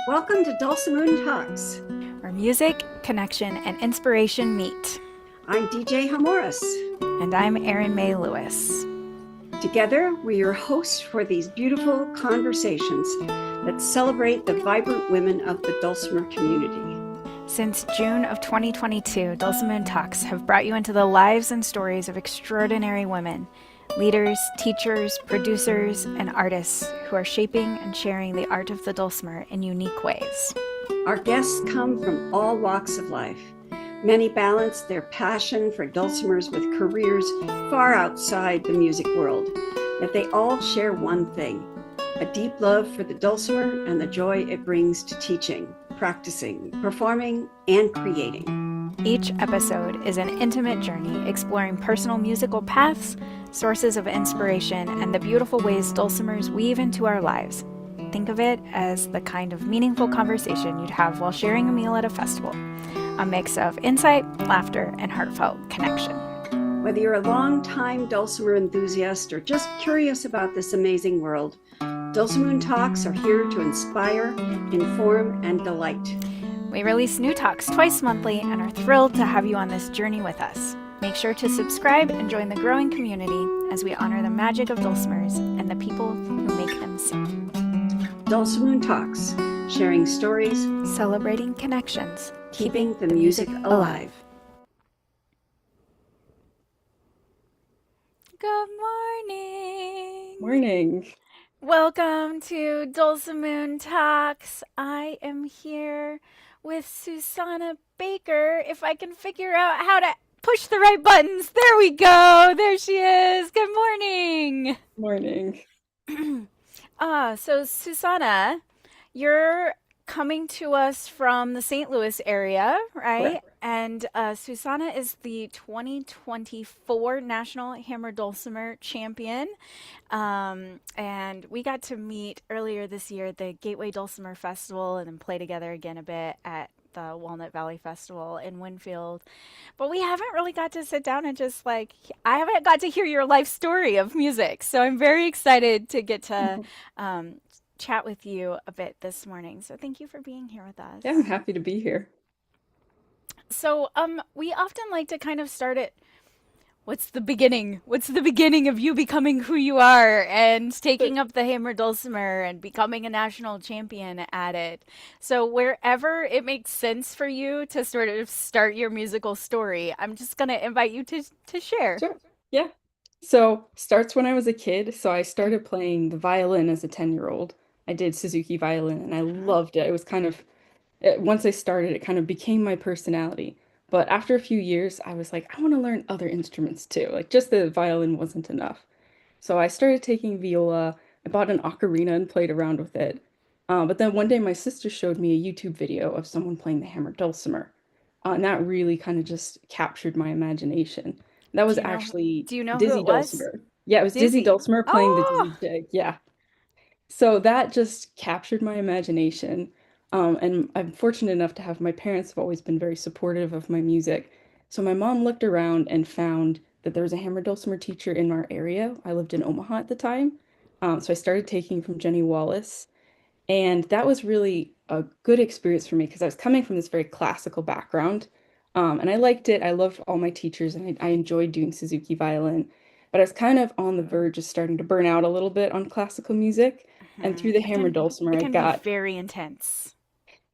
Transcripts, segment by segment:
Welcome to Dulcimoon Talks. Where music, connection, and inspiration meet. I'm DJ Hamouris. And I'm Erin Mae Lewis. Together, we're your hosts for these beautiful conversations that celebrate the vibrant women of the Dulcimer community. Since June of 2022, Dulcimoon Talks have brought you into the lives and stories of extraordinary women, leaders, teachers, producers, and artists who are shaping and sharing the art of the dulcimer in unique ways. Our guests come from all walks of life. Many balance their passion for dulcimers with careers far outside the music world. Yet they all share one thing: a deep love for the dulcimer and the joy it brings to teaching, practicing, performing, and creating. Each episode is an intimate journey exploring personal musical paths, sources of inspiration, and the beautiful ways dulcimers weave into our lives. Think of it as the kind of meaningful conversation you'd have while sharing a meal at a festival. A mix of insight, laughter, and heartfelt connection. Whether you're a long-time dulcimer enthusiast or just curious about this amazing world, Dulcimoon Talks are here to inspire, inform, and delight. We release new talks twice monthly and are thrilled to have you on this journey with us. Make sure to subscribe and join the growing community as we honor the magic of dulcimers and the people who make them sing. Dulcimoon Talks, sharing stories, celebrating connections, keeping the music alive. Good morning. Morning. Welcome to Dulcimoon Talks. I am here with Susana Baker. If I can figure out how to push the right buttons. There we go. There she is. Good morning. Morning. So Susana, you're coming to us from the St. Louis area, right? Correct. And Susana is the 2024 National Hammer Dulcimer Champion. And we got to meet earlier this year at the Gateway Dulcimer Festival and then play together again a bit at the Walnut Valley Festival in Winfield. But we haven't really got to sit down and just I haven't got to hear your life story of music. So I'm very excited to get to chat with you a bit this morning. So thank you for being here with us. Yeah, I'm happy to be here. So we often like to kind of start it. What's the beginning? What's the beginning of you becoming who you are and taking up the hammer dulcimer and becoming a national champion at it? So wherever it makes sense for you to sort of start your musical story, I'm just going to invite you to share. Sure. Yeah. So starts when I was a kid. So I started playing the violin as a 10-year-old. I did Suzuki violin and I loved it. It was once I started, it kind of became my personality. But after a few years, I was like, I want to learn other instruments too. Like just the violin wasn't enough. So I started taking viola. I bought an ocarina and played around with it. But then one day my sister showed me a YouTube video of someone playing the hammer dulcimer. And that really kind of just captured my imagination. That was actually Do you know Dizzy who it was? Dulcimer. Yeah, it was Dizzy Dulcimer playing the Dizzy Jig. Yeah. So that just captured my imagination. And I'm fortunate enough to have my parents have always been very supportive of my music. So my mom looked around and found that there was a hammer dulcimer teacher in our area. I lived in Omaha at the time. So I started taking from Jenny Wallace. And that was really a good experience for me because I was coming from this very classical background. And I liked it. I loved all my teachers and I enjoyed doing Suzuki violin. But I was kind of on the verge of starting to burn out a little bit on classical music. And through the hammer dulcimer, it can be very intense.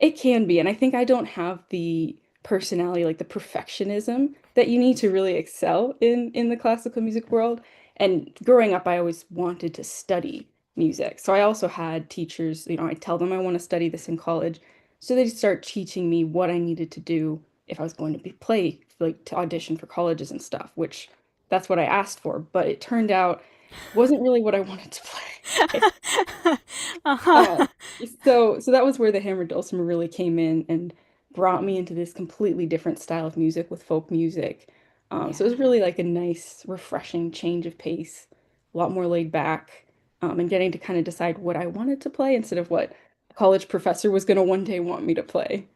It can be. And I think I don't have the personality, like the perfectionism that you need to really excel in the classical music world. And growing up, I always wanted to study music. So I also had teachers, I tell them I want to study this in college. So they'd start teaching me what I needed to do if I was going to play, like to audition for colleges and stuff, which that's what I asked for. But it turned out wasn't really what I wanted to play. So that was where the hammer dulcimer really came in and brought me into this completely different style of music with folk music. So it was really like a nice, refreshing change of pace, a lot more laid back, and getting to kind of decide what I wanted to play instead of what a college professor was going to one day want me to play.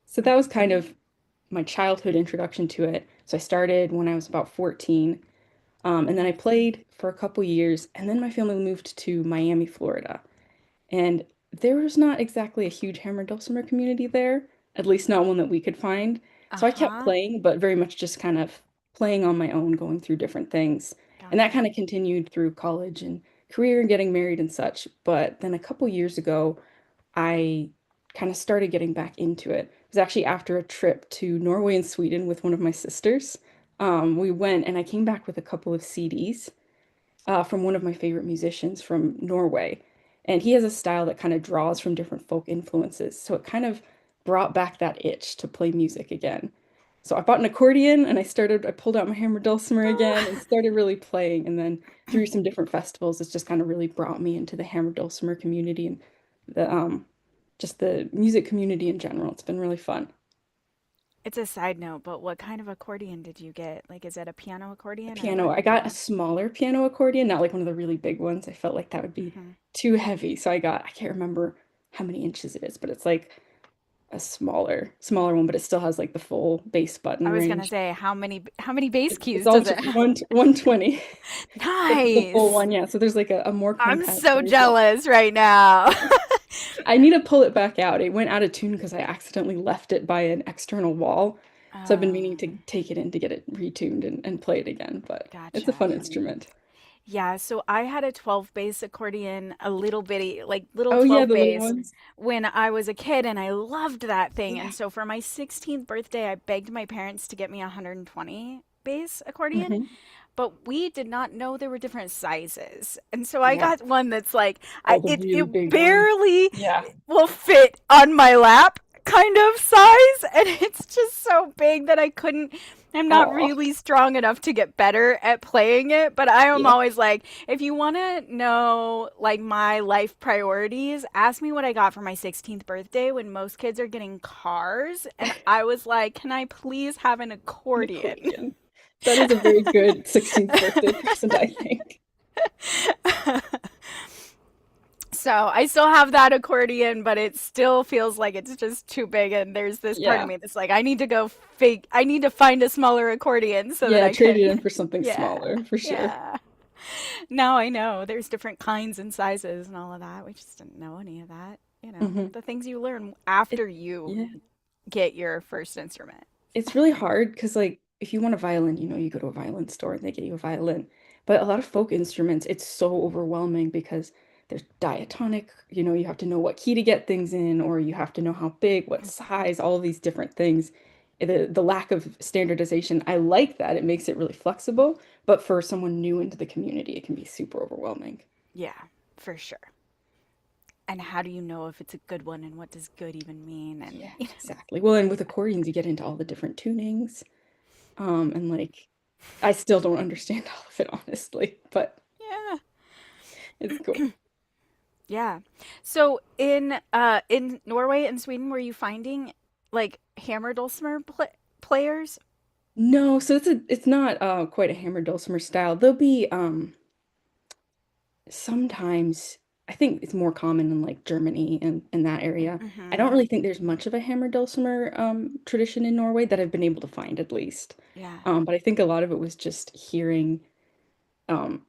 So that was kind of my childhood introduction to it. So I started when I was about 14. And then I played for a couple years, and then my family moved to Miami, Florida. And there was not exactly a huge hammer dulcimer community there, at least not one that we could find. So I kept Uh-huh. playing, but very much just kind of playing on my own, going through different things. And that kind Gotcha. of continued through college and career and getting married and such. But then a couple years ago, I kind of started getting back into it. It was actually after a trip to Norway and Sweden with one of my sisters. We went and I came back with a couple of CDs from one of my favorite musicians from Norway. And he has a style that kind of draws from different folk influences. So it kind of brought back that itch to play music again. So I bought an accordion and I pulled out my hammer dulcimer again and started really playing. And then through some different festivals, it's just kind of really brought me into the hammer dulcimer community and the just the music community in general. It's been really fun. It's a side note, but what kind of accordion did you get? Like, is it a piano A accordion or piano. what I do you got a have? smaller piano accordion, not like one of the really big ones. I felt like that would be Hmm. too heavy. So I can't remember how many inches it is, but it's like a smaller one, but it still has like the full bass I button was gonna range. say how many bass It's keys all does it have? 120. The full Nice. one, yeah. So there's like a more I'm compact so version. jealous right now. I need to pull it back out. It went out of tune because I accidentally left it by an external wall. So I've been Oh, meaning to take it in to get it retuned and play it again, but it's a gotcha. fun instrument. Yeah, so I had a 12 bass accordion, a little bitty, like little Oh yeah, 12 the little bass ones. when I was a kid and I loved that thing. Yeah. And so for my 16th birthday, I begged my parents to get me a 120 bass accordion, Hmm. but we did not know there were different sizes. And so I Yeah. got one that's like Oh, the it really big one. barely Yeah. will fit on my lap kind of size, and it's just so big that I'm not Oh, really strong enough to get better at playing it, but I am yeah. always like, if you want to know like my life priorities, ask me what I got for my 16th birthday when most kids are getting cars, and I was like, can I please have an An accordion? accordion. That is a very good 16th birthday present, I think. So I still have that accordion, but it still feels like it's just too big. And there's this part of Yeah. me that's like, I need to find a smaller accordion so that Yeah, I trade it can, in for something yeah, smaller, for sure. yeah. Now I know there's different kinds and sizes and all of that. We just didn't know any of that. Hmm. The things you learn It, after you yeah. get your first instrument. It's really hard because, like, if you want a violin, you go to a violin store and they get you a violin. But a lot of folk instruments, it's so overwhelming because there's diatonic, you have to know what key to get things in, or you have to know how big, what size, all of these different things. The lack of standardization, I like that. It makes it really flexible. But for someone new into the community, it can be super overwhelming. Yeah, for sure. And how do you know if it's a good one and what does good even mean? And, Yeah, exactly. Well, and with accordions, you get into all the different tunings. And like, I still don't understand all of it, honestly, but yeah. it's cool. Yeah. So in Norway and Sweden, were you finding like hammer dulcimer players? No, so it's not quite a hammer dulcimer style. There'll be sometimes I think it's more common in like Germany and in that area. I don't Mm-hmm. really think there's much of a hammer dulcimer tradition in Norway that I've been able to find at least. Yeah. But I think a lot of it was just hearing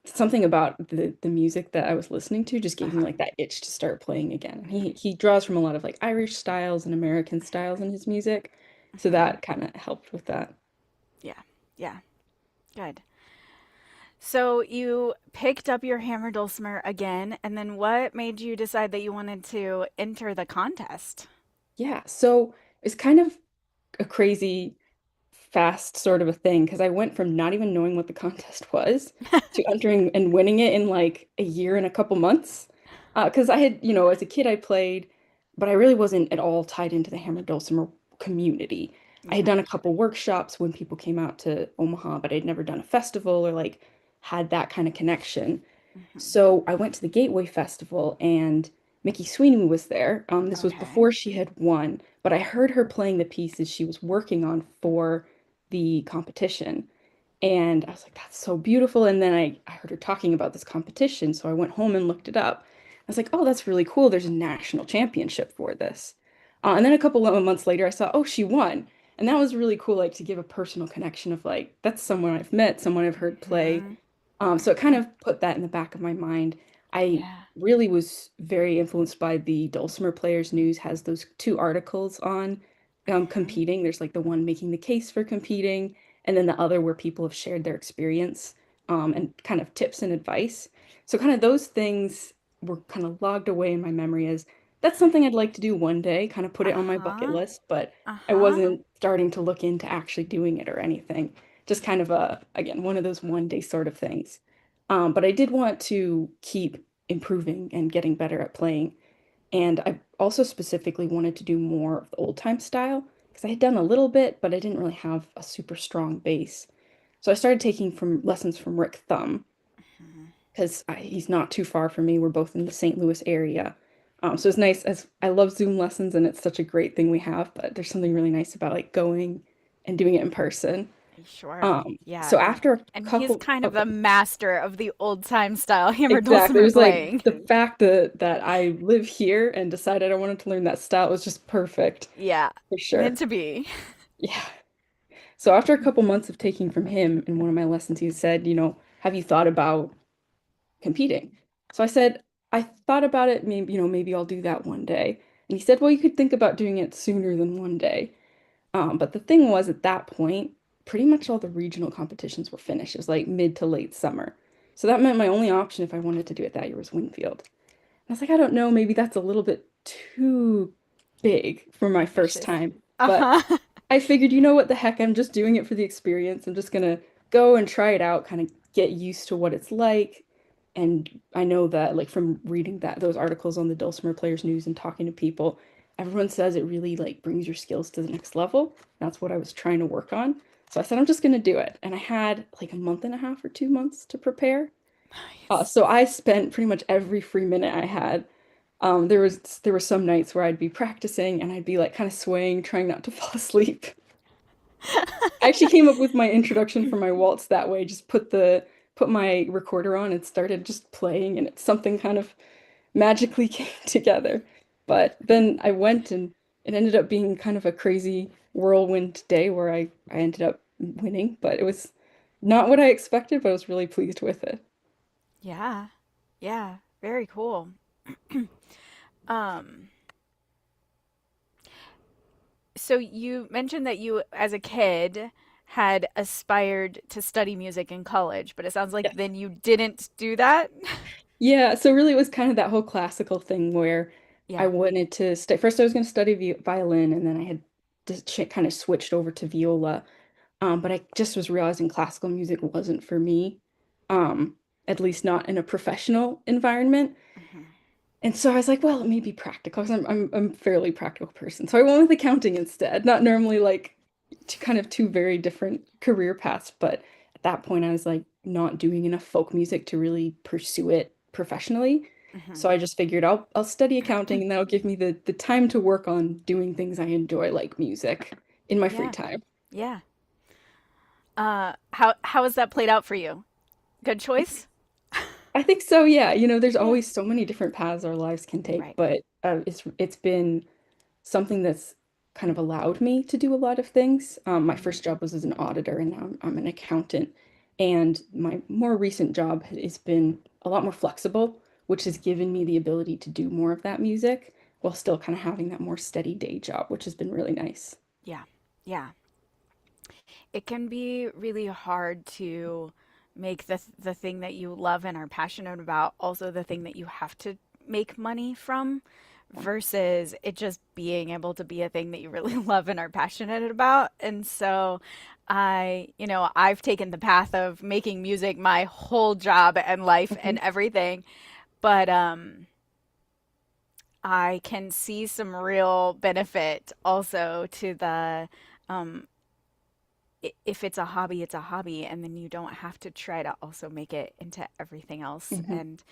something about the music that I was listening to just gave me Uh-huh. like that itch to start playing again. He draws from a lot of like Irish styles and American styles in his music, so Mm-hmm. that kind of helped with that. Yeah. Yeah. Good. So you picked up your hammer dulcimer again, and then what made you decide that you wanted to enter the contest? Yeah, so it's kind of a crazy fast sort of a thing because I went from not even knowing what the contest was to entering and winning it in like a year and a couple months. Because I had, as a kid I played, but I really wasn't at all tied into the hammer dulcimer community. I had Yeah. done a couple workshops when people came out to Omaha, but I'd never done a festival or like had that kind of connection. Hmm. So I went to the Gateway Festival and Mickey Sweeney was there. This was Okay. before she had won, but I heard her playing the pieces she was working on for the competition. And I was like, that's so beautiful. And then I heard her talking about this competition. So I went home and looked it up. I was like, oh, that's really cool. There's a national championship for this. And then a couple of months later, I saw, oh, she won. And that was really cool, like to give a personal connection of like, that's someone I've met, someone I've heard play. Hmm. So it kind of put that in the back of my mind. I Yeah. really was very influenced by the Dulcimer Players News has those two articles on Hmm. competing. There's like the one making the case for competing, and then the other where people have shared their experience and kind of tips and advice. So kind of those things were kind of logged away in my memory as that's something I'd like to do one day, kind of put it on my bucket Uh-huh. list, but I Uh-huh. wasn't starting to look into actually doing it or anything. Just kind of again, one of those one day sort of things. But I did want to keep improving and getting better at playing. And I also specifically wanted to do more of the old time style because I had done a little bit, but I didn't really have a super strong bass. So I started taking from lessons from Rick Thumb Mhm. because he's not too far from me. We're both in the St. Louis area. So it's nice as I love Zoom lessons and it's such a great thing we have, but there's something really nice about like going and doing it in person. Sure. Yeah. So after a And he's couple, kind oh, of the master of the old time style hammer exactly. It dulcimer was like playing. the fact that I live here and decided I wanted to learn that style was just perfect Yeah. for Meant sure. to be. Yeah. So after a couple months of taking from him in one of my lessons, he said, have you thought about competing? So I said, I thought about it, maybe, maybe I'll do that one day. And he said, well, you could think about doing it sooner than one day. But the thing was, at that point, pretty much all the regional competitions were finished. It was like mid to late summer. So that meant my only option if I wanted to do it that year was Winfield. I was like, I don't know, maybe that's a little bit too big for my first Ambitious. time. But Uh-huh. I figured, what the heck, I'm just doing it for the experience. I'm just gonna go and try it out, kind of get used to what it's like. And I know that, like from reading those articles on the Dulcimer Players News and talking to people, everyone says it really like brings your skills to the next level. That's what I was trying to work on. So I said, I'm just gonna do it. And I had like a month and a half or 2 months to prepare. Nice. So I spent pretty much every free minute I had. There were some nights where I'd be practicing and I'd be like kind of swaying, trying not to fall asleep. I actually came up with my introduction for my waltz that way. Just put my recorder on and started just playing, and it's something kind of magically came together. But then I went and it ended up being kind of a crazy whirlwind day where I ended up winning, but it was not what I expected, but I was really pleased with it. Yeah. Yeah. Very cool. Um, so you mentioned that you, as a kid, had aspired to study music in college, but it sounds like Yes. then you didn't do that. Yeah, so really it was kind of that whole classical thing where I Yeah. wanted to stay. First, I was going to study violin, and then I had just kind of switched over to viola. But I just was realizing classical music wasn't for me, at least not in a professional environment. Hmm. And so I was like, well, let me be practical because I'm a fairly practical person. So I went with accounting instead. Not normally like two very different career paths, but at that point I was like not doing enough folk music to really pursue it professionally. Hmm. So I just figured I'll study accounting and that'll give me the time to work on doing things I enjoy like music in my free Yeah. time. Yeah. How has that played out for you? Good choice? I think so, yeah. There's Yeah. always so many different paths our lives can take, Right. but it's been something that's kind of allowed me to do a lot of things. My Hmm. first job was as an auditor, and now I'm an accountant. And my more recent job has been a lot more flexible, which has given me the ability to do more of that music while still kind of having that more steady day job, which has been really nice. Yeah. Yeah. It can be really hard to make the thing that you love and are passionate about also the thing that you have to make money from versus it just being able to be a thing that you really love and are passionate about. And so I've taken the path of making music my whole job and life and Mhm. everything, but I can see some real benefit also to the um if it's a hobby, it's a hobby, and then you don't have to try to also make it into everything else. Mhm. And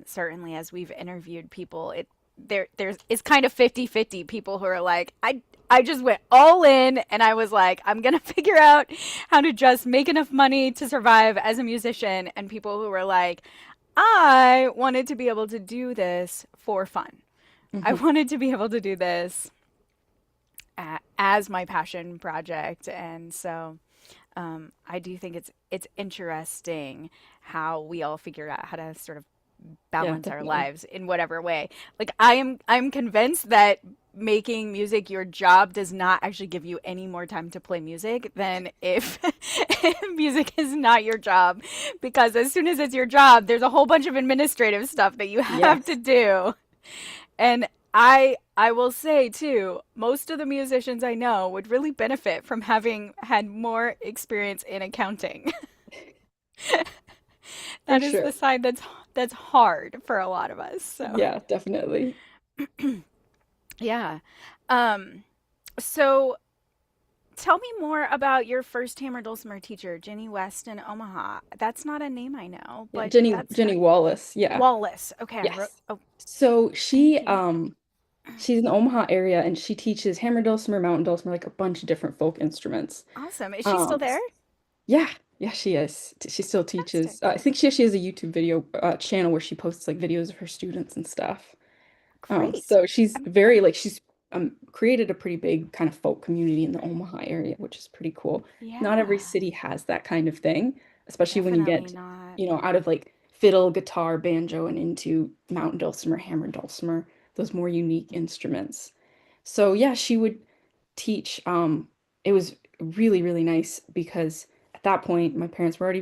certainly, as we've interviewed people, there's it's kind of 50-50 people who are like, I just went all in, and I was like, I'm gonna figure out how to just make enough money to survive as a musician, and people who were like, I wanted to be able to do this for fun. I Mhm. wanted to be able to do this as my passion project, and so I do think it's interesting how we all figure out how to sort of Yeah, balance our definitely. lives in whatever way. Like I'm convinced that making music your job does not actually give you any more time to play music than if, if music is not your job, because as soon as it's your job there's a whole bunch of administrative stuff that you have to Yes. do. And I will say too, most of the musicians I know would really benefit from having had more experience in accounting. For That is sure. the side that's hard for a lot of us. So, Yeah, definitely. yeah. Um, so tell me more about your first hammer dulcimer teacher, Jenny West in Omaha. That's not a name I know, Yeah, but that's Jenny Wallace. Yeah. Wallace. Okay, I wrote. Yes. Oh, So thank you. she's in the Omaha area and she teaches hammer dulcimer, mountain dulcimer, like a bunch of different folk instruments. Awesome. Is she still Um there? yeah, yeah, she is. She still teaches. Fantastic. I think she has a YouTube video channel where she posts like videos of her students and stuff. Great. So she's I'm, very like she's created a pretty big kind of folk community in the Omaha area, which is pretty cool. Not every yeah, city has that kind of thing, especially when you definitely get, not. out of like fiddle, guitar, banjo, and into mountain dulcimer, hammer dulcimer, those more unique instruments. So yeah, she would teach. It was really, really nice because at that point, my parents were already,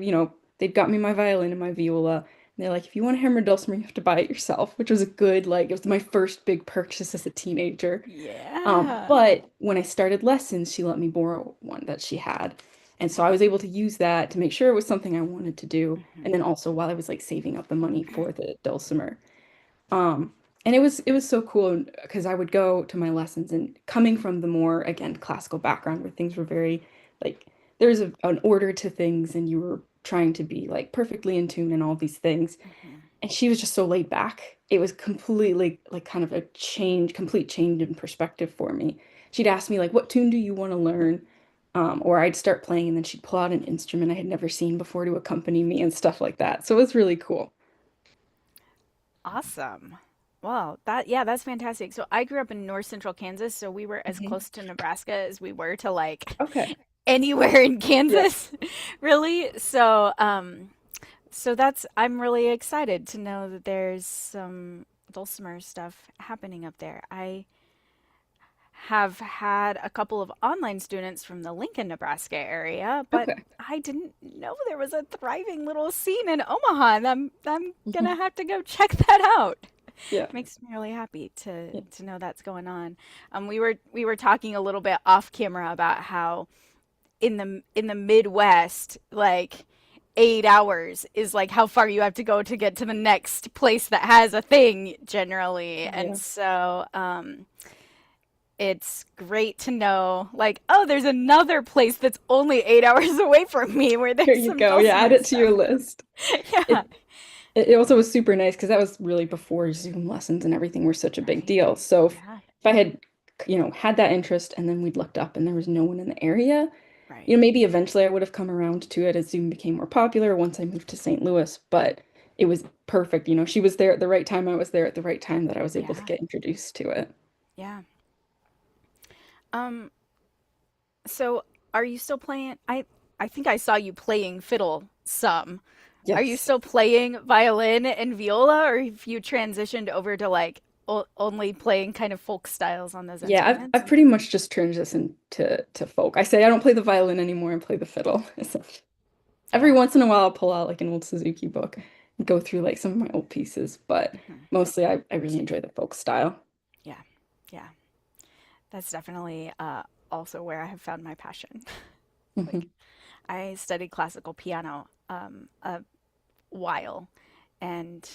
they'd got me my violin and my viola. And they're like, if you want a hammer dulcimer, you have to buy it yourself, which was a good, like, it was my first big purchase as a teenager. Yeah. But when I started lessons, she let me borrow one that she had. And so I was able to use that to make sure it was something I wanted to do. And then also while I was like saving up the money for the dulcimer. Um, and it was so cool because I would go to my lessons and coming from the more, again, classical background where things were very like there's an order to things and you were trying to be like perfectly in tune and all these things. Mhm. And she was just so laid back. It was completely like kind of a complete change in perspective for me. She'd ask me like, "What tune do you want to learn?" Or I'd start playing and then she'd pull out an instrument I had never seen before to accompany me and stuff like that. So it was really cool. Awesome. Well, yeah, that's fantastic. So I grew up in North Central Kansas, so we were as Mhm. close to Nebraska as we were to like Okay. anywhere in Yeah. Kansas, really. So, so that's I'm really excited to know that there's some dulcimer stuff happening up there. I have had a couple of online students from the Lincoln, Nebraska area, but Okay. I didn't know there was a thriving little scene in Omaha, and I'm gonna Mhm. have to go check that out. Yeah. Makes me really happy Yeah. to know that's going on. We were talking a little bit off camera about how in the Midwest, like 8 hours is like how far you have to go to get to the next place that has a thing generally, and Yeah. so it's great to know, like, oh, there's another place that's only 8 hours away from me where There there's you some go. Yeah, add dulcimer it to your stuff. list. Yeah. It it also was super nice because that was really before Zoom lessons and everything were such a big Right. deal. So Yeah. if I had, had that interest and then we'd looked up and there was no one in the area, Right. maybe eventually I would have come around to it as Zoom became more popular once I moved to St. Louis, but it was perfect. She was there at the right time. I was there at the right time that I was able to Yeah. get introduced to it. Yeah. Um, so are you still playing? I think I saw you playing fiddle some. Are you Yes. still playing violin and viola, or have you transitioned over to like only playing kind of folk styles on those Yeah, I've instruments? pretty much just transitioned to folk. I say I don't play the violin anymore and play the fiddle. So every Yeah. once in a while I'll pull out like an old Suzuki book and go through like some of my old pieces, but Hmm. mostly I really enjoy the folk style. Yeah. Yeah. That's definitely also where I have found my passion. Like Mhm. I studied classical piano a while, and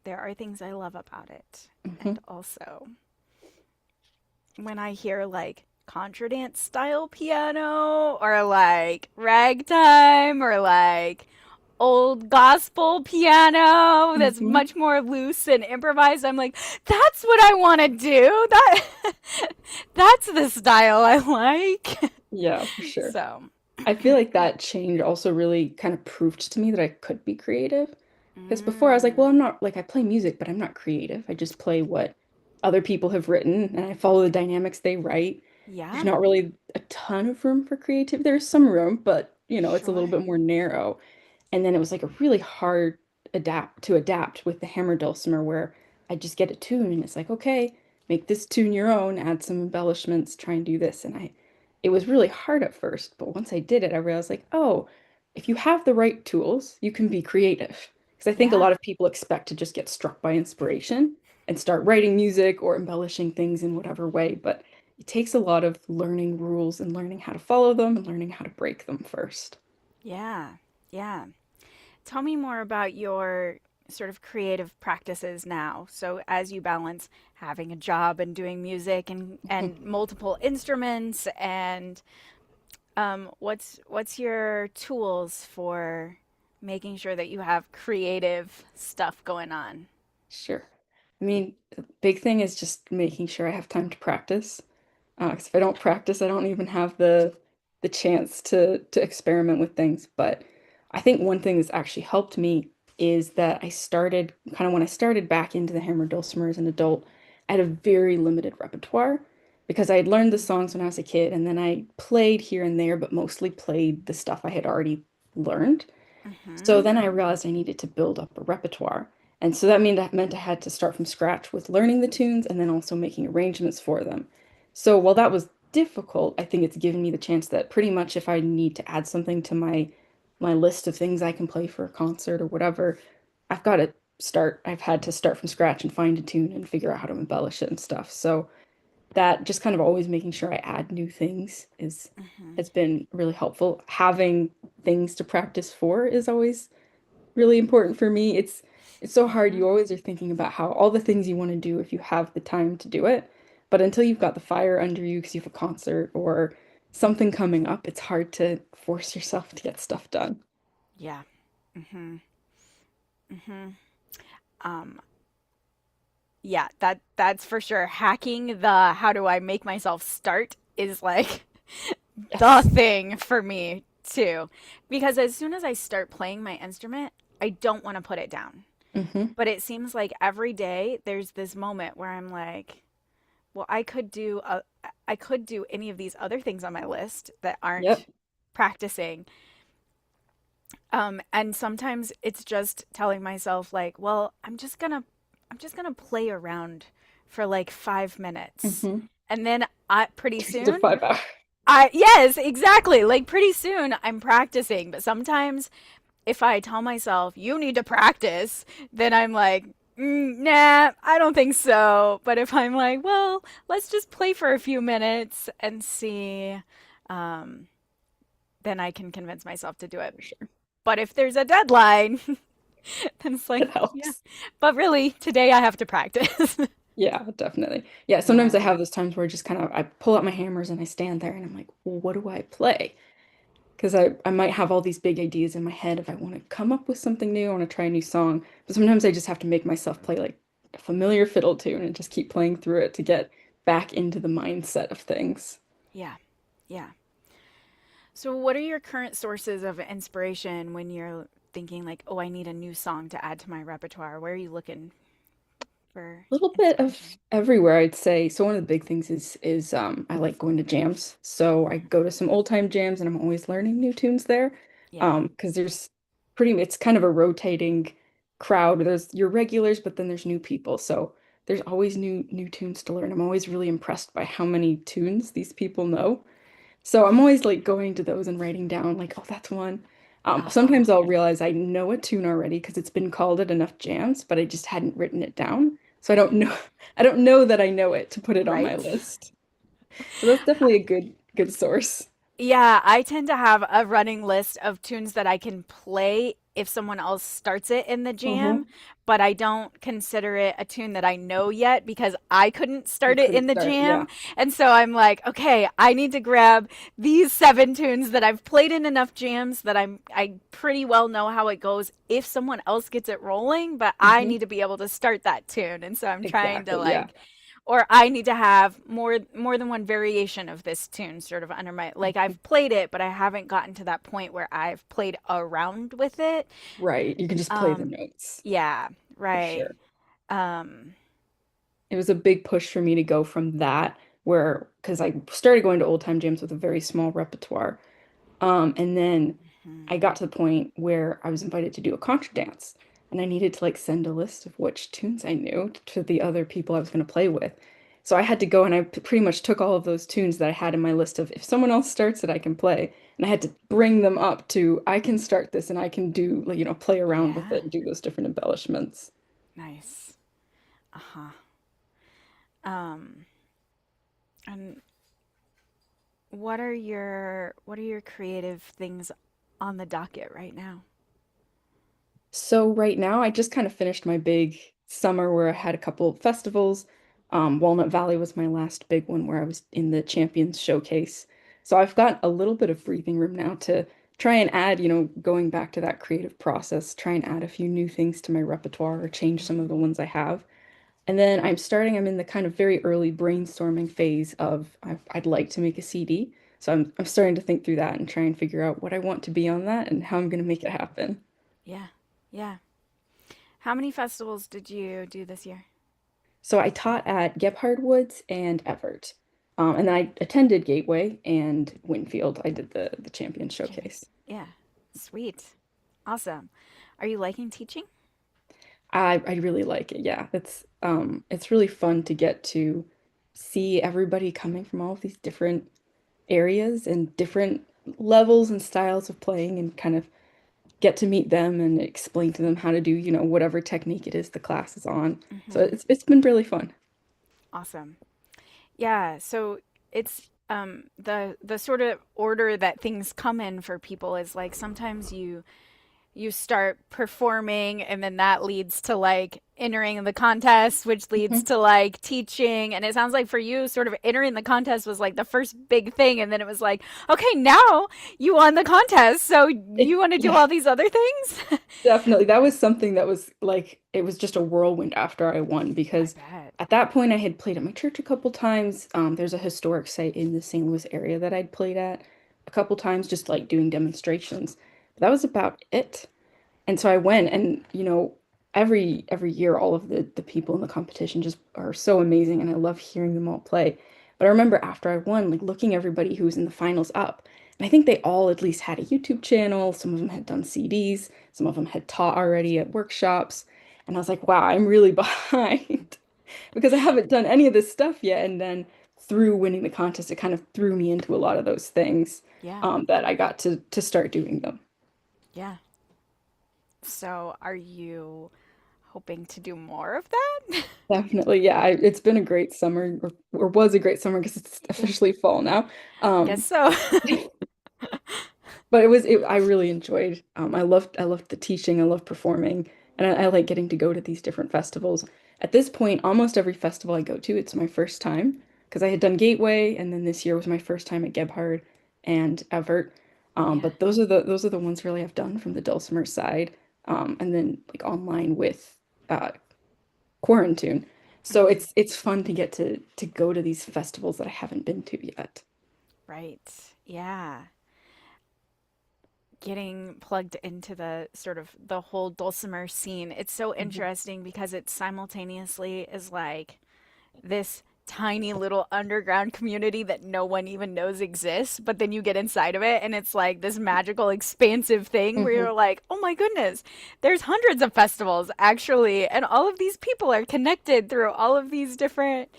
there are things I love about it. Mhm. And also, when I hear like contra dance style piano or like ragtime or like old gospel piano that's Mhm. much more loose and improvised, I'm like, that's what I want to do. That that's the style I like. Yeah, for sure. So, I feel like that change also really kind of proved to me that I could be creative. Because before I was like, well, mm, I'm not like I play music, but I'm not creative. I just play what other people have written and I follow the dynamics they write. There's yeah, not really a ton of room for creativity. There's some room, but it's a little sure. bit more narrow. And then it was like a really hard adapt with the hammer dulcimer where I just get a tune and it's like, okay, make this tune your own, add some embellishments, try and do this. And it was really hard at first, but once I did it, I realized like, oh, if you have the right tools, you can be creative. Because I think a Yeah. lot of people expect to just get struck by inspiration and start writing music or embellishing things in whatever way, but it takes a lot of learning rules and learning how to follow them and learning how to break them first. Yeah. Yeah. Tell me more about your sort of creative practices now. So as you balance having a job and doing music and multiple instruments and what's your tools for making sure that you have creative stuff going on? Sure. I mean, the big thing is just making sure I have time to practice. 'Cause if I don't practice, I don't even have the chance to experiment with things. But I think one thing that's actually helped me is that I started kind of when I started back into the hammer dulcimer as an adult, I had a very limited repertoire because I had learned the songs when I was a kid, and then I played here and there, but mostly played the stuff I had already learned. So Mm-hmm. then I realized I needed to build up a repertoire. And so that meant I had to start from scratch with learning the tunes and then also making arrangements for them. So while that was difficult, I think it's given me the chance that pretty much if I need to add something to my list of things I can play for a concert or whatever, I've had to start from scratch and find a tune and figure out how to embellish it and stuff. So that just kind of always making sure I add new things is Mm-hmm. has been really helpful. Having things to practice for is always really important for me. It's so hard. Mm-hmm. You always are thinking about how all the things you want to do if you have the time to do it. But until you've got the fire under you because you have a concert or something coming up, it's hard to force yourself to get stuff done. Yeah. Mm-hmm. Mm-hmm. Um, yeah, that's for sure. Hacking the how do I make myself start is like the Yes. thing for me too. Because as soon as I start playing my instrument, I don't want to put it down. Hmm. But it seems like every day there's this moment where I'm like, well, I could do any of these other things on my list that Yep. aren't practicing. And sometimes it's just telling myself like, well, I'm just gonna play around for like 5 minutes. Hmm. And then I pretty Turns into soon 5 hours. yes, exactly. Like pretty soon I'm practicing, but sometimes if I tell myself you need to practice, then I'm like, nah, I don't think so. But if I'm like, well, let's just play for a few minutes and see, um, then I can convince myself to do it. For sure. But if there's a deadline, then it's like, It yeah. helps. But really, today I have to practice. Yeah, definitely. Yeah, sometimes I Yeah. have those times where I pull out my hammers and I stand there and I'm like, well, what do I play? Because I might have all these big ideas in my head if I want to come up with something new, I want to try a new song. But sometimes I just have to make myself play like a familiar fiddle tune and just keep playing through it to get back into the mindset of things. Yeah. Yeah. So, what are your current sources of inspiration when you're thinking, like, oh, I need a new song to add to my repertoire? Where are you looking for A little bit of inspiration? everywhere, I'd say. So one of the big things is I like going to jams. So I go to some old time jams and I'm always learning new tunes there. Yeah. Because it's kind of a rotating crowd. There's your regulars, but then there's new people. So there's always new tunes to learn. I'm always really impressed by how many tunes these people know. So I'm always like going to those and writing down like, oh, that's one. Uh-huh. Sometimes I'll realize I know a tune already because it's been called at enough jams, but I just hadn't written it down. So I don't know I don't know that I know it to put it on my Right? list. So that's definitely a good source. Yeah, I tend to have a running list of tunes that I can play if someone else starts it in the jam, Hmm. but I don't consider it a tune that I know yet because I couldn't You start it couldn't in the start, jam. yeah. And so I'm like, okay, I need to grab these 7 tunes that I've played in enough jams that I pretty well know how it goes if someone else gets it rolling, but I Hmm. need to be able to start that tune. And so I'm trying to Exactly, yeah. like or I need to have more than one variation of this tune sort of under my like Mhm. I've played it, but I haven't gotten to that point where I've played around with it. Right. You can just play the Um, notes yeah, for right. sure. Um, It was a big push for me to go from that where because I started going to old time jams with a very small repertoire. And then I mhm. got to the point where I was invited to do a contra dance. and I needed to like send a list of which tunes I knew to the other people I was going to play with. So I had to go and pretty much took all of those tunes that I had in my list of if someone else starts it, I can play. And I had to bring them up to I can start this and I can do like, play around with Yeah. it and do those different embellishments. Nice. Uh-huh. Um, and what are your creative things on the docket right now? So right now, I just kind of finished my big summer where I had a couple of festivals. Walnut Valley was my last big one where I was in the Champions Showcase. So I've got a little bit of breathing room now to try and add, going back to that creative process, try and add a few new things to my repertoire or change some of the ones I have. And then I'm in the kind of very early brainstorming phase of I'd like to make a CD. So I'm starting to think through that and try and figure out what I want to be on that and how I'm going to make it happen. Yeah. Yeah. How many festivals did you do this year? So I taught at Gebhard Woods and Evart. And then I attended Gateway and Winfield. I did the champion Champion. showcase. Yeah. Sweet. Awesome. Are you liking teaching? I really like it. Yeah, it's really fun to get to see everybody coming from all of these different areas and different levels and styles of playing and kind of get to meet them and explain to them how to do, whatever technique it is the class is on. So Mm-hmm. it's been really fun. Awesome. Yeah, so it's the sort of order that things come in for people is like sometimes you start performing and then that leads to like entering the contest, which leads Mhm. to like teaching. And it sounds like for you sort of entering the contest was like the first big thing, and then it was like, okay, now you won the contest, so you want to do Yeah. all these other things. Definitely. That was something that was like, it was just a whirlwind after I won I because bet. at that point I had played at my church a couple times. There's a historic site in the St. Louis area that I'd played at a couple times, just like doing demonstrations. But that was about it. And so I went and, every year all of the people in the competition just are so amazing and I love hearing them all play. But I remember after I won, like looking everybody who was in the finals up. And I think they all at least had a YouTube channel. Some of them had done CDs, some of them had taught already at workshops. And I was like, wow, I'm really behind because I haven't done any of this stuff yet. And then through winning the contest, it kind of threw me into a lot of those things Yeah. that I got to start doing them. Yeah. So are you hoping to do more of that? Definitely, yeah. It's been a great summer, or was a great summer because it's Yeah, officially fall now. guess Um, so. but I really enjoyed. I loved the teaching. I love performing, and I like getting to go to these different festivals. At this point, almost every festival I go to, it's my first time because I had done Gateway, and then this year was my first time at Gebhard and Evert. Yeah. But those are the ones really I've done from the Dulcimer side, and then like online with uh, quarantine. So Hmm. it's fun to get to go to these festivals that I haven't been to yet. Right. Yeah. Getting plugged into the sort of the whole dulcimer scene. It's so Mhm. interesting because it simultaneously is like this tiny little underground community that no one even knows exists, but then you get inside of it and it's like this magical expansive thing where Mhm. you're like, "Oh my goodness, there's hundreds of festivals actually, and all of these people are connected through all of these different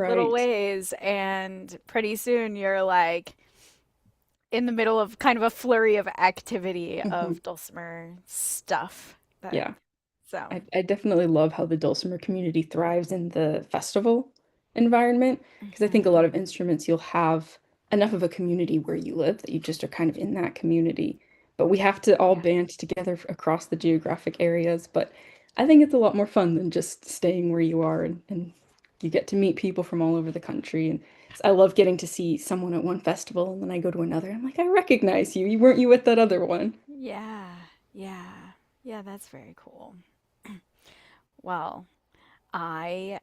little Right. ways." And pretty soon you're like in the middle of kind of a flurry of activity Mhm. of dulcimer stuff. That Yeah. so, I definitely love how the Dulcimer community thrives in the festival environment because I think a mhm. lot of instruments you'll have enough of a community where you live that you just are kind of in that community. But we have to all Yeah. band together across the geographic areas. But I think it's a lot more fun than just staying where you are and you get to meet people from all over the country. And I love getting to see someone at one festival and then I go to another. I'm like, I recognize you. You weren't you at that other one? Yeah. Yeah. Yeah, that's very cool. Well, I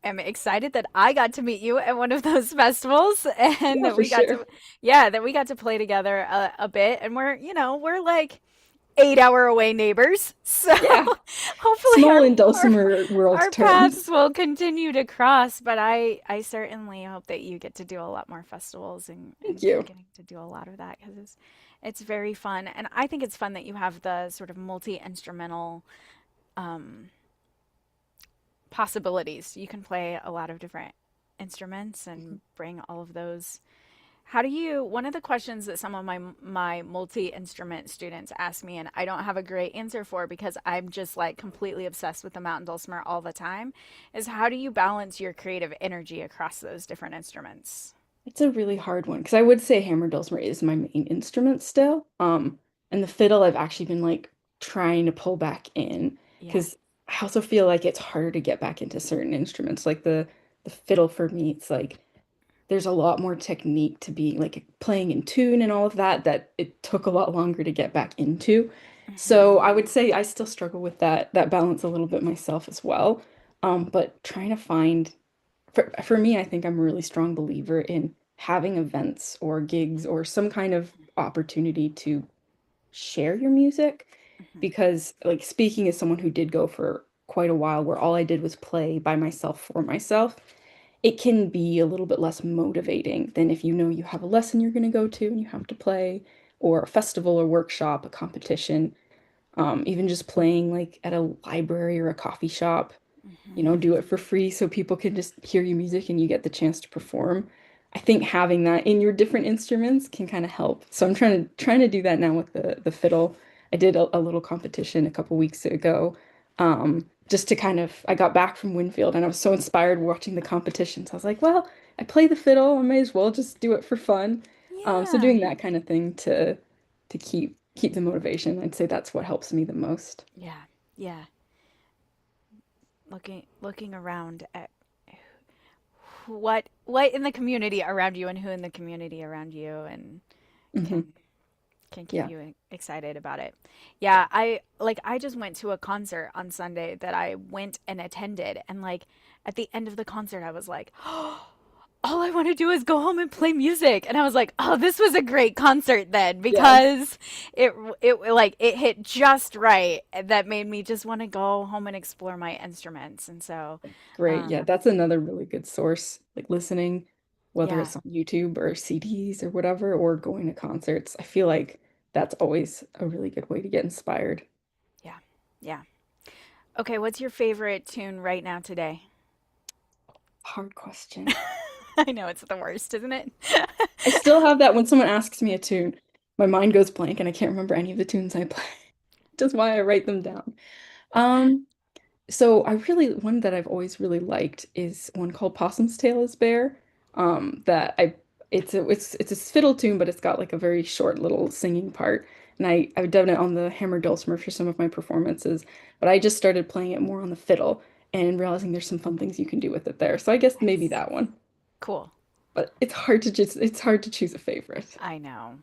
am excited that I got to meet you at one of those festivals and Yeah, that for we got sure. to, yeah, that we got to play together a bit. And we're like 8 hour away neighbors. So Yeah. hopefully Small in our, Dulcimer world our terms. paths will continue to cross. But I certainly hope that you get to do a lot more festivals Thank and keep you. getting to do a lot of that because It's very fun. And I think it's fun that you have the sort of multi-instrumental um, possibilities. You can play a lot of different instruments and bring all of those. How do you, one of the questions that some of my multi-instrument students ask me, and I don't have a great answer for because I'm just like completely obsessed with the mountain dulcimer all the time, is how do you balance your creative energy across those different instruments? It's a really hard one because I would say hammer dulcimer is my main instrument still. And the fiddle I've actually been like trying to pull back in Yeah. because I also feel like it's harder to get back into certain instruments. Like the fiddle for me, it's like there's a lot more technique to be like playing in tune and all of that that it took a lot longer to get back into. Hmm. So I would say I still struggle with that balance a little bit myself as well. But trying to find for me, I think I'm a really strong believer in having events or gigs or some kind of opportunity to share your music Hmm. because like speaking as someone who did go for quite a while where all I did was play by myself for myself, it can be a little bit less motivating than if you know you have a lesson you're going to go to and you have to play, or a festival or workshop, a competition, even just playing like at a library or a coffee shop, Hmm. do it for free so people can just hear your music and you get the chance to perform. I think having that in your different instruments can kind of help. So I'm trying to do that now with the fiddle. I did a little competition a couple weeks ago. Just to kind of I got back from Winfield and I was so inspired watching the competitions. I was like, well, I play the fiddle, I may as well just do it for fun. So Yeah. doing that kind of thing to keep the motivation, I'd say that's what helps me the most. Yeah. Yeah. Looking around at what in the community around you and who in the community around you and Hmm. can keep Yeah. you excited about it. Yeah, I just went to a concert on Sunday that I went and attended, and like at the end of the concert I was like, all I want to do is go home and play music. And I was like, oh, this was a great concert then Yeah. because it hit just right. That made me just want to go home and explore my instruments. And so, Great. Yeah, um, that's another really good source, like listening, whether yeah, it's on YouTube or CDs or whatever, or going to concerts. I feel like that's always a really good way to get inspired. yeah, yeah. Okay, what's your favorite tune right now today? Hard question. I know it's the worst, isn't it? I still have that when someone asks me a tune, my mind goes blank and I can't remember any of the tunes I play. That's why I write them down. Um, So one that I've always really liked is one called Possum's Tail is Bare. That I it's a fiddle tune, but it's got like a very short little singing part. And I've done it on the hammer dulcimer for some of my performances, but I just started playing it more on the fiddle and realizing there's some fun things you can do with it there. So I guess maybe Nice. that one. Cool. But it's hard to choose a favorite. I know.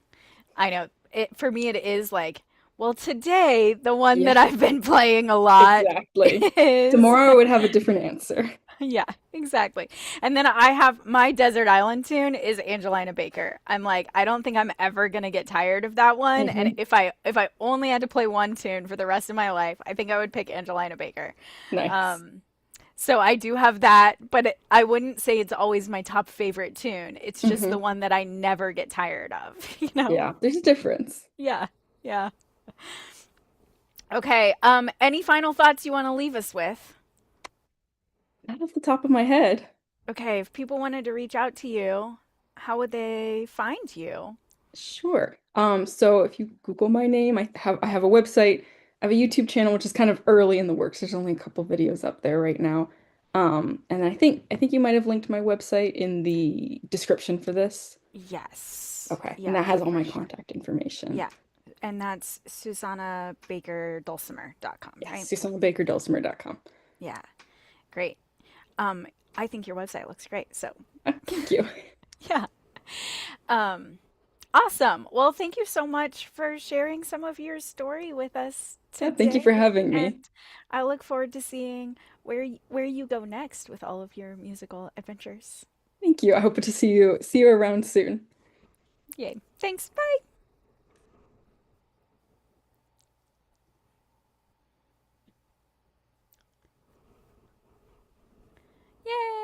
I know. It for me it is like, well, today the one Yeah, that I've been playing a lot exactly. is Tomorrow I would have a different answer. yeah, exactly. And then I have my desert island tune is Angelina Baker. I'm like, I don't think I'm ever gonna get tired of that one. And Hmm. if I only had to play one tune for the rest of my life, I think I would pick Angelina Baker. Nice. Um, so I do have that, but I wouldn't say it's always my top favorite tune. It's just the Hmm. one that I never get tired of, you know? Yeah, there's a difference. Yeah. Yeah. Okay. Any final thoughts you want to leave us with? Not off the top of my head. Okay, if people wanted to reach out to you, how would they find you? Sure. So if you Google my name, I have a website, I have a YouTube channel, which is kind of early in the works. There's only a couple videos up there right now. And I think you might have linked my website in the description for this. Yes. Okay. And Yep, that has all for my sure. contact information. Yeah. And that's susanabaker.dulcimer.com, Yes, right? SusanaBakerDulcimer.com. Yeah. Great. Um, I think your website looks great. So, Thank you. yeah. Um, awesome. Well, thank you so much for sharing some of your story with us Yeah, thank you for today. having me. And I look forward to seeing where you go next with all of your musical adventures. Thank you. I hope to see you around soon. Yay. Thanks. Bye. Yay.